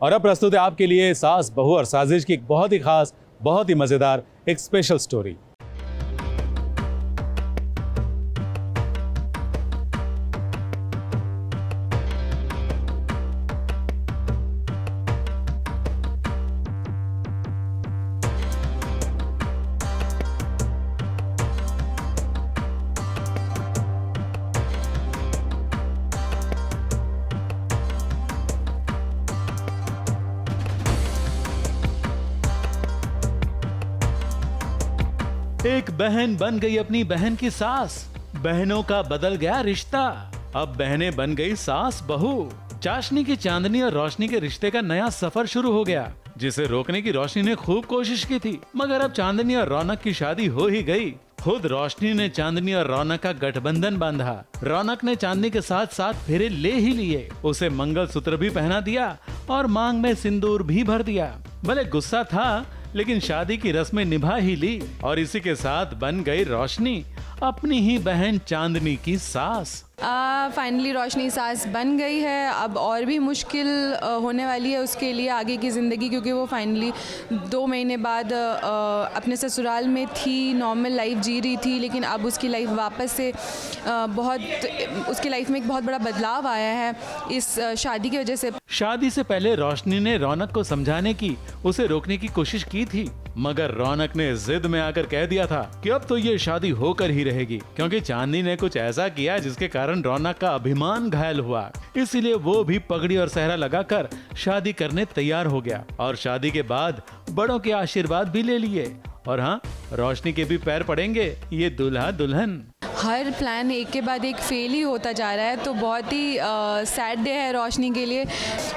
और अब प्रस्तुत है आपके लिए सास बहू और साजिश की एक बहुत ही खास, बहुत ही मजेदार एक स्पेशल स्टोरी। एक बहन बन गई अपनी बहन की सास, बहनों का बदल गया रिश्ता। अब बहनें बन गई सास बहू। चाशनी की चांदनी और रोशनी के रिश्ते का नया सफर शुरू हो गया, जिसे रोकने की रोशनी ने खूब कोशिश की थी। मगर अब चांदनी और रौनक की शादी हो ही गई। खुद रोशनी ने चांदनी और रौनक का गठबंधन बांधा। रौनक ने चांदनी के साथ साथ फेरे ले ही लिए, उसे मंगलसूत्र भी पहना दिया और मांग में सिंदूर भी भर दिया। भले गुस्सा था, लेकिन शादी की रस्में निभा ही ली और इसी के साथ बन गई रोशनी अपनी ही बहन चांदनी की सास। फाइनली रोशनी सास बन गई है। अब और भी मुश्किल होने वाली है उसके लिए आगे की ज़िंदगी, क्योंकि वो फाइनली 2 महीने बाद अपने ससुराल में थी, नॉर्मल लाइफ जी रही थी, लेकिन अब उसकी लाइफ वापस से उसकी लाइफ में एक बहुत बड़ा बदलाव आया है इस शादी की वजह से। शादी से पहले रोशनी ने रौनक को समझाने की, उसे रोकने की कोशिश की थी, मगर रौनक ने जिद में आकर कह दिया था कि अब तो ये शादी होकर ही रहेगी, क्योंकि चांदनी ने कुछ ऐसा किया जिसके कारण रौनक का अभिमान घायल हुआ। इसीलिए वो भी पगड़ी और सेहरा लगाकर शादी करने तैयार हो गया और शादी के बाद बड़ों के आशीर्वाद भी ले लिए। और हाँ, रोशनी के भी पैर पड़ेंगे ये दूल्हा दुल्हन। हर प्लान एक के बाद एक फेल ही होता जा रहा है, तो बहुत ही सैड डे है रोशनी के लिए।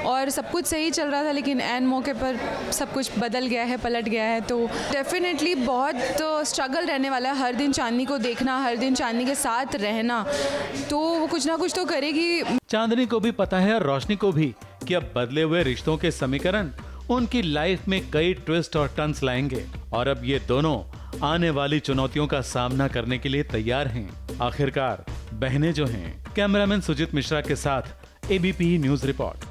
और सब कुछ सही चल रहा था, लेकिन एन मौके पर सब कुछ बदल गया है, पलट गया है। तो डेफिनेटली बहुत स्ट्रगल रहने वाला है। हर दिन चांदनी को देखना, हर दिन चांदनी के साथ रहना, तो वो कुछ ना कुछ तो करेगी। चांदनी को भी पता है और रोशनी को भी कि अब बदले हुए रिश्तों के समीकरण उनकी लाइफ में कई ट्विस्ट और टर्न्स लाएंगे और अब ये दोनों आने वाली चुनौतियों का सामना करने के लिए तैयार हैं। आखिरकार बहनें जो हैं। कैमरामैन सुजीत मिश्रा के साथ ABP news report.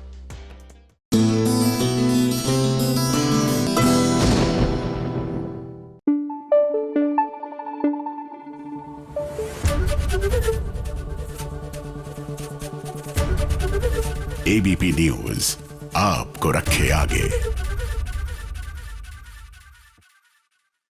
ABP news आपको रखे आगे।